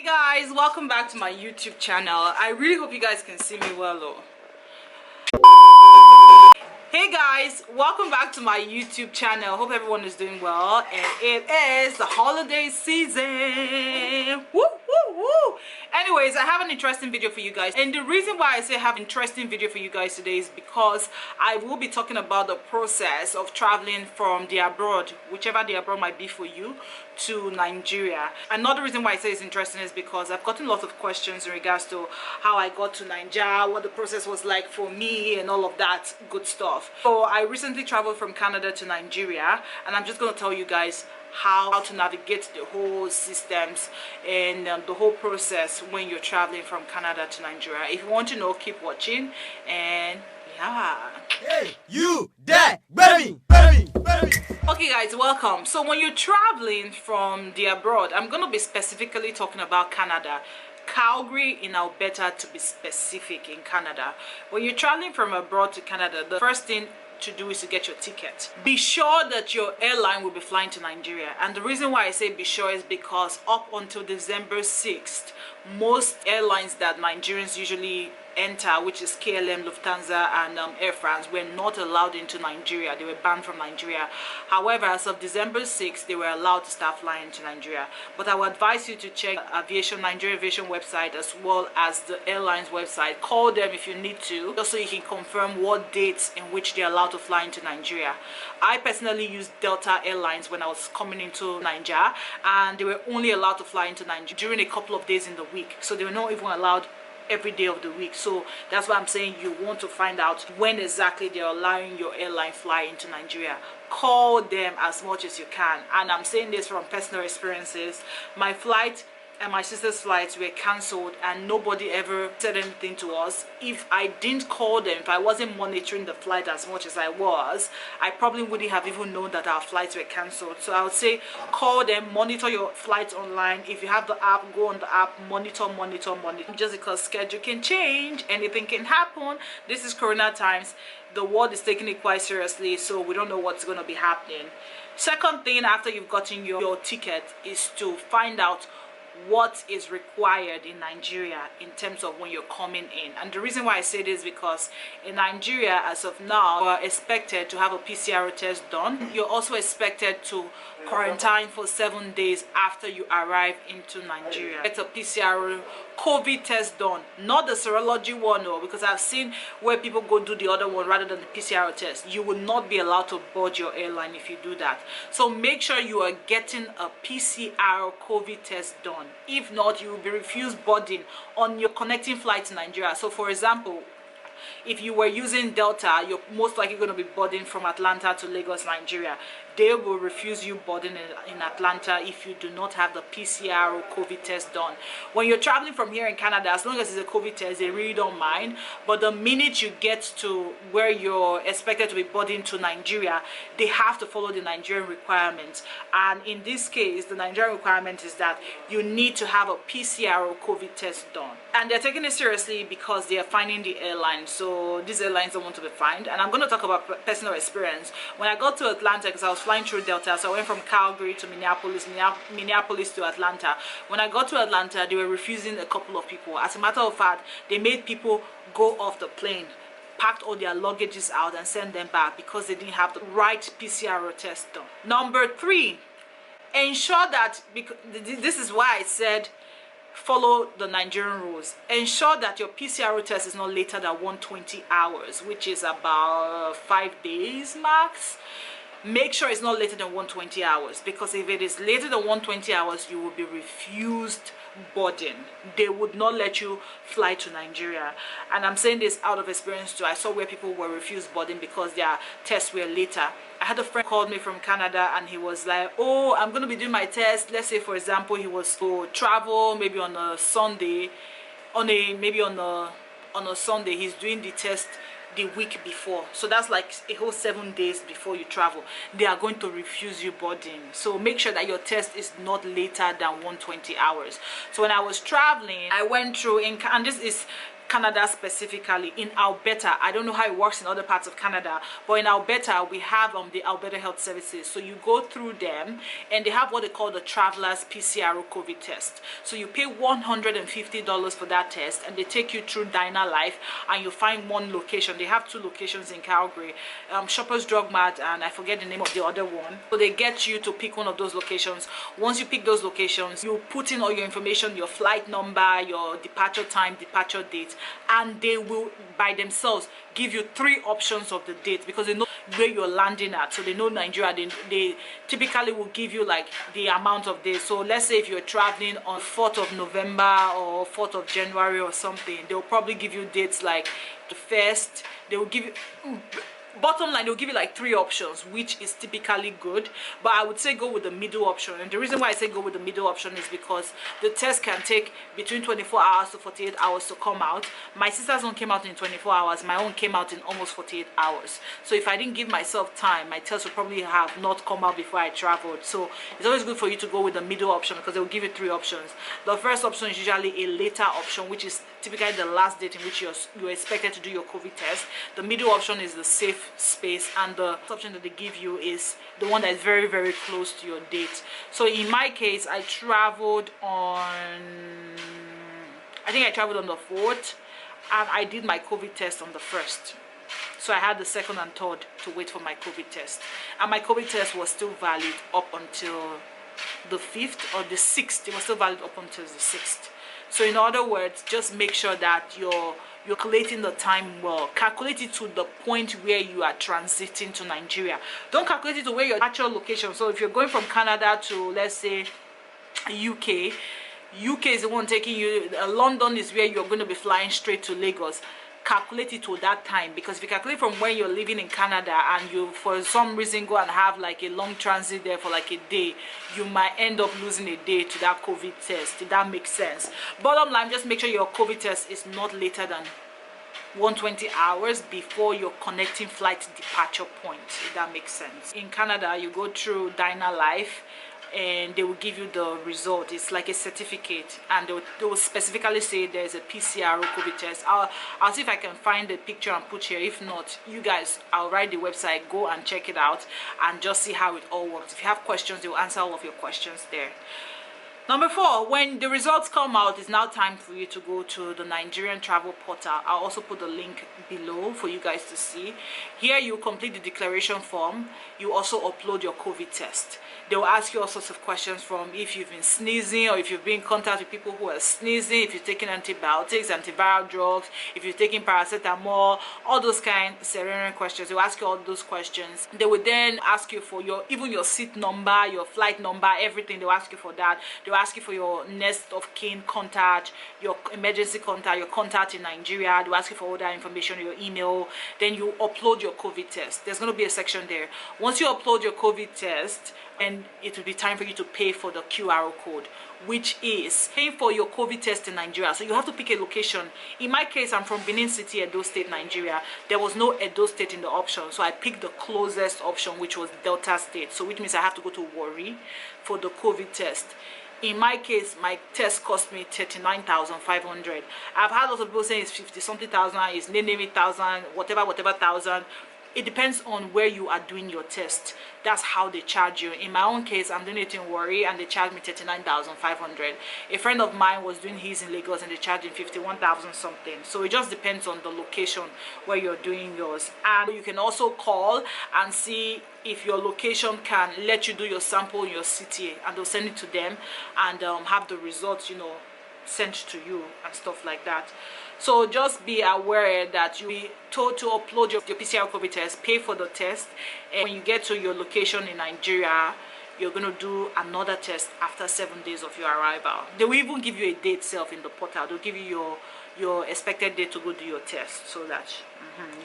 Guys, welcome back to my YouTube channel. I really hope you guys can see me well though. Hey guys, welcome back to my YouTube channel. Hope everyone is doing well, and it is the holiday season. Woo, woo, woo. Anyways, I have an interesting video for you guys, and the reason why I say I have an interesting video for you guys today is because I will be talking about the process of traveling from the abroad, whichever the abroad might be for you, to Nigeria. Another reason why I say it's interesting is because I've gotten lots of questions in regards to how I got to Nigeria, what the process was like for me, and all of that good stuff. So I recently traveled from Canada to Nigeria, and I'm just going to tell you guys how to navigate the whole systems and the whole process when you're traveling from Canada to Nigeria. If you want to know, keep watching, and yeah. Hey, you there, baby. Okay guys, welcome. So when you're traveling from the abroad, I'm going to be specifically talking about Canada, Calgary in Alberta to be specific, in Canada. When you're traveling from abroad to Canada, the first thing to do is to get your ticket. Be sure that your airline will be flying to Nigeria, and the reason why I say be sure is because up until December 6th, most airlines that Nigerians usually enter, which is KLM, Lufthansa, and Air France, were not allowed into Nigeria. They were banned from Nigeria. However, as of December 6th, they were allowed to start flying to Nigeria. But I would advise you to check Nigeria Aviation website as well as the airline's website. Call them if you need to, just so you can confirm what dates in which they're allowed to fly into Nigeria. I personally used Delta Airlines when I was coming into Nigeria, and they were only allowed to fly into Nigeria during a couple of days in the week. So they were not even allowed every day of the week. So that's why I'm saying you want to find out when exactly they're allowing your airline fly into Nigeria. Call them as much as you can, and I'm saying this from personal experiences. My flight and my sister's flights were cancelled, and nobody ever said anything to us. If I didn't call them, if I wasn't monitoring the flight as much as I was, I probably wouldn't have even known that our flights were cancelled. So I would say call them, monitor your flights online. If you have the app, go on the app, monitor. Just because schedule can change, anything can happen. This is Corona times. The world is taking it quite seriously, so we don't know what's going to be happening. Second thing, after you've gotten your ticket, is to find out what is required in Nigeria in terms of when you're coming in. And the reason why I say this is because in Nigeria, as of now, you are expected to have a PCR test done. You're also expected to quarantine for 7 days after you arrive into Nigeria. Get a PCR COVID test done, not the serology one, no, because I've seen where people go do the other one rather than the PCR test. You will not be allowed to board your airline if you do that. So make sure you are getting a PCR COVID test done. If not, you will be refused boarding on your connecting flight to Nigeria. So for example, if you were using Delta, you're most likely going to be boarding from Atlanta to Lagos, Nigeria. They will refuse you boarding in Atlanta if you do not have the PCR or COVID test done. When you're traveling from here in Canada, as long as it's a COVID test, they really don't mind. But the minute you get to where you're expected to be boarding to Nigeria, they have to follow the Nigerian requirements. And in this case, the Nigerian requirement is that you need to have a PCR or COVID test done. And they're taking it seriously because they are finding the airlines. So these airlines don't want to be fined. And I'm going to talk about personal experience. When I got to Atlanta, because I was flying through Delta, so I went from Calgary to Minneapolis to Atlanta. When I got to Atlanta, they were refusing a couple of people. As a matter of fact, they made people go off the plane, packed all their luggages out, and sent them back because they didn't have the right PCR test done. Number 3, ensure that, because this is why I said follow the Nigerian rules. Ensure that your PCR test is not later than 120 hours, which is about 5 days max. Make sure it's not later than 120 hours, because if it is later than 120 hours, you will be refused boarding. They would not let you fly to Nigeria. And I'm saying this out of experience too. I saw where people were refused boarding because their tests were later. I had a friend called me from Canada, and he was like, oh, I'm going to be doing my test. Let's say, for example, he was to travel maybe on a Sunday, on a Sunday, he's doing the test the week before. So that's like a whole 7 days before you travel. They are going to refuse you boarding. So make sure that your test is not later than 120 hours. So when I was traveling, I went through, and this is Canada specifically, in Alberta. I don't know how it works in other parts of Canada, but in Alberta we have the Alberta Health Services. So you go through them and they have what they call the traveler's PCR COVID test. So you pay $150 for that test and they take you through Dyna Life and you find one location. They have two locations in Calgary, Shoppers Drug Mart, and I forget the name of the other one. So they get you to pick one of those locations. Once you pick those locations, you put in all your information, your flight number, your departure time, departure date, and they will by themselves give you 3 options of the date, because they know where you're landing at. So they know Nigeria, they typically will give you like the amount of days. So let's say if you're traveling on 4th of November or 4th of January or something, they'll probably give you dates like the 1st. They will give you, bottom line, they'll give you like 3 options, which is typically good. But I would say go with the middle option. And the reason why I say go with the middle option is because the test can take between 24 hours to 48 hours to come out. My sister's one came out in 24 hours. My own came out in almost 48 hours. So if I didn't give myself time, my test would probably have not come out before I traveled. So it's always good for you to go with the middle option, because they will give you 3 options. The first option is usually a later option, which is typically the last date in which you're expected to do your COVID test. The middle option is the safe space, and the option that they give you is the one that is very, very close to your date. So in my case, I traveled on, I think I traveled on the 4th, and I did my COVID test on the 1st. So I had the 2nd and 3rd to wait for my COVID test, and my COVID test was still valid up until the 5th or the 6th. It was still valid up until the 6th. So in other words, just make sure that you're calculating the time well. Calculate it to the point where you are transiting to Nigeria. Don't calculate it to where your actual location. So if you're going from Canada to, let's say, UK is the one taking you, London is where you're going to be flying straight to Lagos. Calculate it to that time, because if you calculate from where you're living in Canada and you for some reason go and have like a long transit there for like a day, you might end up losing a day to that COVID test, if that makes sense. Bottom line, just make sure your COVID test is not later than 120 hours before your connecting flight departure point, if that makes sense. In Canada, you go through Dyna Life and they will give you the result. It's like a certificate, and they will specifically say there's a PCR COVID test. I'll see if I can find the picture and put here. If not, you guys, I'll write the website, go and check it out and just see how it all works. If you have questions, they will answer all of your questions there. Number 4, when the results come out, it's now time for you to go to the Nigerian travel portal. I'll also put the link below for you guys to see. Here you complete the declaration form. You also upload your COVID test. They will ask you all sorts of questions, from if you've been sneezing or if you've been in contact with people who are sneezing, if you've taken antibiotics, antiviral drugs, if you've taken paracetamol, all those kind of serene questions. They will ask you all those questions. They will then ask you for even your seat number, your flight number, everything. They will ask you for that. They will ask you for your next of kin contact, your emergency contact, your contact in Nigeria. They will ask you for all that information, your email. Then you upload your COVID test. There's going to be a section there. Once you upload your COVID test, and it will be time for you to pay for the QR code, which is paying for your COVID test in Nigeria. So you have to pick a location. In my case, I'm from Benin City, Edo State, Nigeria. There was no Edo State in the option, so I picked the closest option, which was Delta State. So which means I have to go to Warri for the COVID test. In my case, my test cost me 39,500. I've had lots of people saying it's 50-something thousand, it's name it thousand, whatever thousand. It depends on where you are doing your test. That's how they charge you. In my own case, I'm doing it in Warri and they charged me 39,500. A friend of mine was doing his in Lagos and they charged him 51,000 something. So it just depends on the location where you're doing yours. And you can also call and see if your location can let you do your sample in your city, and they'll send it to them and have the results, sent to you and stuff like that. So just be aware that you'll be told to upload your PCR COVID test, pay for the test, and when you get to your location in Nigeria, you're going to do another test after 7 days of your arrival. They will even give you a date itself in the portal. They'll give you your expected date to go do your test, so that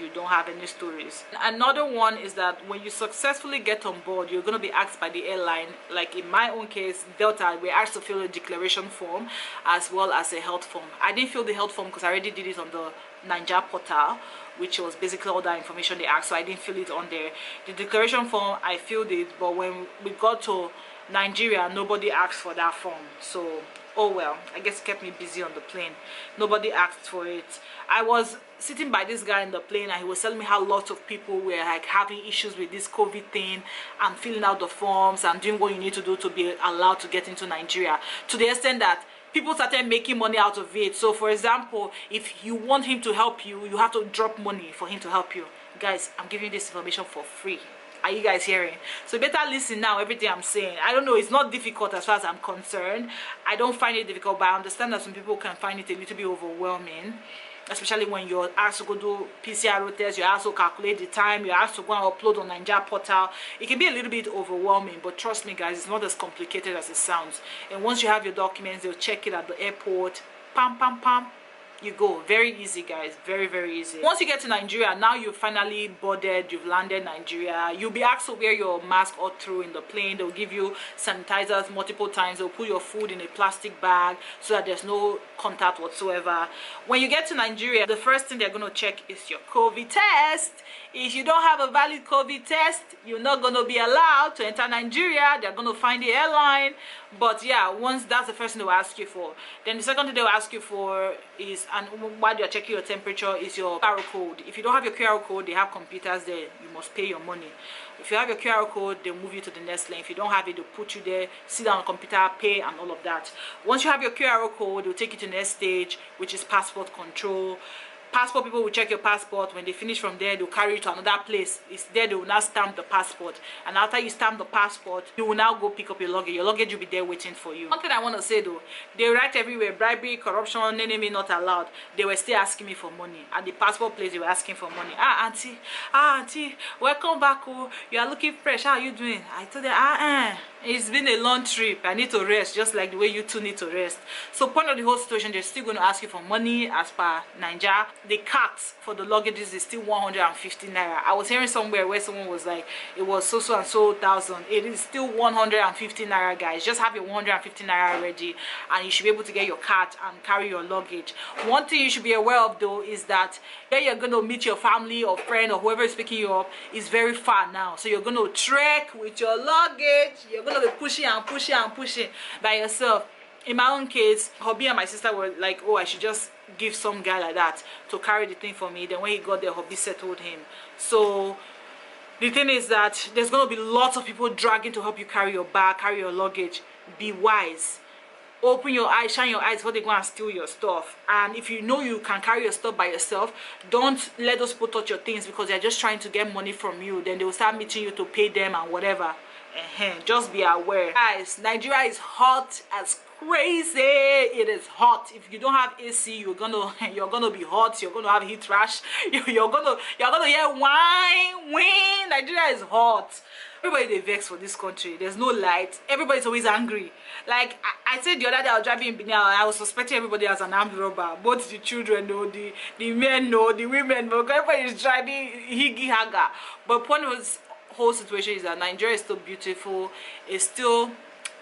you don't have any stories. Another one is that when you successfully get on board, you're going to be asked by the airline, like in my own case, Delta, we're asked to fill a declaration form as well as a health form. I didn't fill the health form because I already did it on the Nigeria portal, which was basically all that information they asked, so I didn't fill it on there. The declaration form, I filled it, but when we got to Nigeria, nobody asked for that form, so Oh well, I guess it kept me busy on the plane. Nobody asked for it. I was sitting by this guy in the plane and he was telling me how lots of people were like having issues with this COVID thing and filling out the forms and doing what you need to do to be allowed to get into Nigeria, to the extent that people started making money out of it. So for example, if you want him to help you, you have to drop money for him to help you. Guys, I'm giving you this information for free. Are you guys hearing? So better listen now, everything I'm saying. I don't know, it's not difficult as far as I'm concerned. I don't find it difficult, but I understand that some people can find it a little bit overwhelming, especially when you're asked to go do PCR tests, you're asked to calculate the time, you're asked to go and upload on Ninja portal. It can be a little bit overwhelming, but trust me guys, it's not as complicated as it sounds. And once you have your documents, they'll check it at the airport. Pam pam pam, you go. Very easy guys, very very easy. Once you get to Nigeria, now you've finally boarded, you've landed Nigeria, you'll be asked to wear your mask all through in the plane. They'll give you sanitizers multiple times. They'll put your food in a plastic bag so that there's no contact whatsoever. When you get to Nigeria, the first thing they're going to check is your COVID test. If you don't have a valid COVID test, you're not going to be allowed to enter Nigeria. They're going to find the airline. But yeah, once that's the first thing they'll ask you for. Then the second thing they'll ask you for is, and while you're checking your temperature, is your QR code. If you don't have your QR code, they have computers there. You must pay your money. If you have your QR code, they'll move you to the next lane. If you don't have it, they'll put you there, sit down on the computer, pay, and all of that. Once you have your QR code, they'll take you to the next stage, which is passport control. Passport people will check your passport. When they finish from there, they'll carry you to another place. It's there they will now stamp the passport, and after you stamp the passport, you will now go pick up your luggage. Your luggage will be there waiting for you. One thing I want to say though, they write everywhere bribery, corruption, enemy not allowed. They were still asking me for money at the passport place. They were asking for money. Auntie, welcome back. Oh, you are looking fresh. How are you doing? I told them it's been a long trip. I need to rest, just like the way you two need to rest. So point of the whole situation, they're still going to ask you for money as per Nigeria. The cut for the luggages is still 150 naira. I was hearing somewhere where someone was like, it was so and so thousand. It is still 150 naira, guys. Just have your 150 naira ready, and you should be able to get your cut and carry your luggage. One thing you should be aware of though is that where you're going to meet your family or friend or whoever is picking you up is very far now. So you're going to trek with your luggage. You're going to be pushing and pushing and pushing by yourself. In my own case, Hobby and my sister were like, oh, I should just give some guy like that to carry the thing for me. Then when he got there, Hobby settled him. So the thing is that there's going to be lots of people dragging to help you carry your bag, carry your luggage. Be wise. Open your eyes, shine your eyes before they go and steal your stuff. And if you know you can carry your stuff by yourself, don't let those people touch your things, because they're just trying to get money from you. Then they will start meeting you to pay them and whatever. Just be aware, guys. Nigeria is hot as crazy. It is hot. If you don't have AC, you're gonna be hot. You're gonna have heat rash. You're gonna hear whine. Nigeria is hot. Everybody they vex for this country. There's no light. Everybody's always angry. Like I said the other day, I was driving in Benin. I was suspecting everybody as an armed robber. Both the children know, the men know, the women know. Everybody is driving higgy haga. But point was, whole situation is that Nigeria is still beautiful. It's still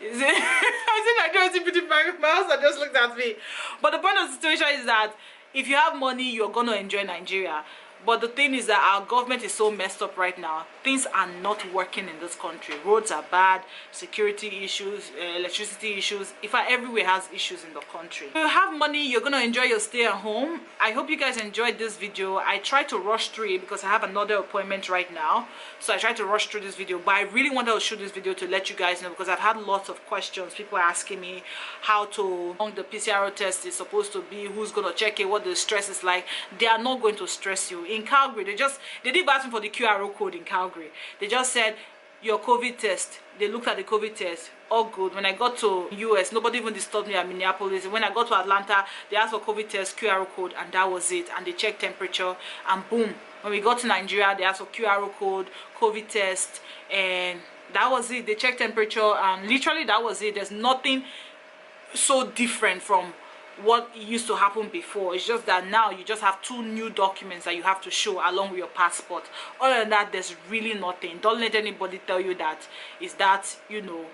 I said Nigeria is still beautiful. My husband just looked at me. But the point of the situation is that if you have money, you're gonna enjoy Nigeria. But the thing is that our government is so messed up right now. Things are not working in this country. Roads are bad, security issues, electricity issues. In fact, everywhere has issues in the country. If you have money, you're going to enjoy your stay at home. I hope you guys enjoyed this video. I tried to rush through it because I have another appointment right now. So I tried to rush through this video. But I really wanted to shoot this video to let you guys know, because I've had lots of questions. People are asking me how long the PCR test is supposed to be, who's going to check it, what the stress is like. They are not going to stress you. In Calgary, they didn't ask me for the QR code in Calgary. They just said your COVID test. They looked at the COVID test, all good. When I got to US, nobody even disturbed me at Minneapolis. When I got to Atlanta, they asked for COVID test, QR code, and that was it. And they checked temperature, and boom. When we got to Nigeria, they asked for QR code, COVID test, and that was it. They checked temperature, and literally that was it. There's nothing so different from what used to happen before. It's just that now you just have 2 new documents that you have to show along with your passport. Other than that, there's really nothing. Don't let anybody tell you that is that, you know,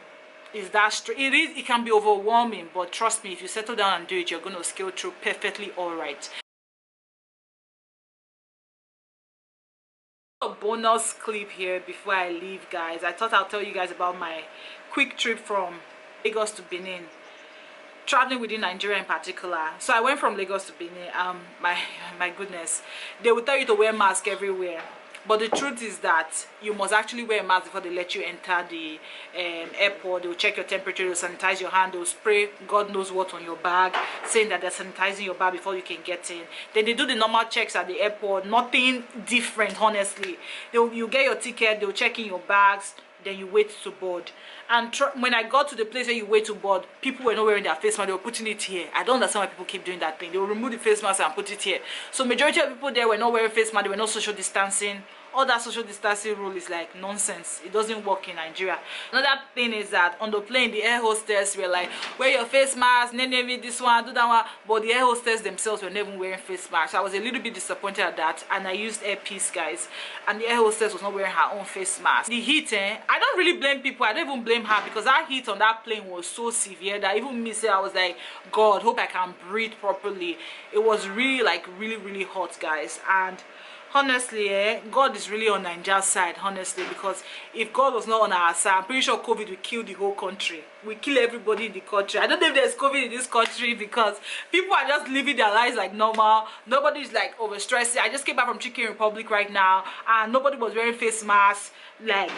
is that straight. It can be overwhelming, but trust me, if you settle down and do it, you're going to scale through perfectly all right. A bonus clip here before I leave, guys. I thought I'll tell you guys about my quick trip from Lagos to Benin. traveling within Nigeria in particular. So I went from Lagos to Benin. My goodness, they will tell you to wear mask everywhere, but the truth is that you must actually wear a mask before they let you enter the airport. They will check your temperature, they will sanitize your hand, they will spray God knows what on your bag, saying that they're sanitizing your bag before you can get in. Then they do the normal checks at the airport, nothing different, honestly. You get your ticket, they'll check in your bags, then you wait to board. And when I got to the place where you wait to board, people were not wearing their face mask. They were putting it here. I don't understand why people keep doing that thing. They will remove the face mask and put it here. So majority of people there were not wearing face mask. They were not social distancing. All that social distancing rule is like nonsense. It doesn't work in Nigeria. Another thing is that on the plane, the air hostess were like, wear your face mask, maybe this one, do that one. But the air hostess themselves were never wearing face masks. So I was a little bit disappointed at that. And I used earpiece, guys. And the air hostess was not wearing her own face mask. The heat, I don't really blame people. I don't even blame her, because that heat on that plane was so severe that even me say I was like, God, hope I can breathe properly. It was really like really hot, guys. And honestly, God is really on Nigeria's side, honestly, because if God was not on our side, I'm pretty sure COVID will kill the whole country. We kill everybody in the country. I don't know if there's COVID in this country, because people are just living their lives like normal. Nobody's like overstressing. I just came back from Chicken Republic right now, and nobody was wearing face masks, like,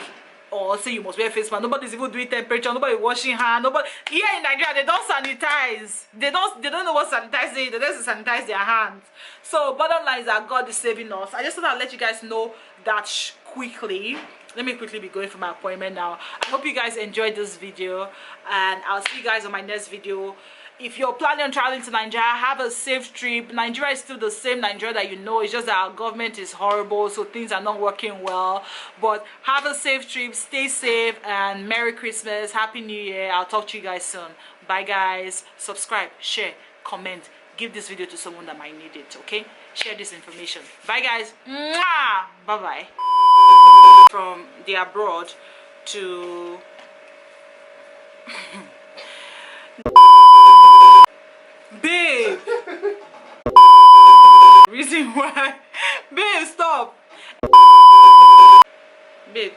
or say you must wear face mask. Nobody's even doing temperature. Nobody washing hand. Nobody here in Nigeria, they don't sanitize. They don't know what sanitizing is. They just sanitize their hands. So bottom line is that God is saving us. I just thought I'd let you guys know that quickly. Let me quickly be going for my appointment now. I hope you guys enjoyed this video, and I'll see you guys on my next video. If you're planning on traveling to Nigeria, have a safe trip. Nigeria is still the same Nigeria that you know. It's just that our government is horrible, so things are not working well. But have a safe trip, stay safe, and Merry Christmas, Happy New Year. I'll talk to you guys soon. Bye guys. Subscribe, share, comment. Give this video to someone that might need it, okay? Share this information. Bye guys. Mwah! Bye-bye. From the abroad to... Babe! Reason why? Babe, stop! Babe.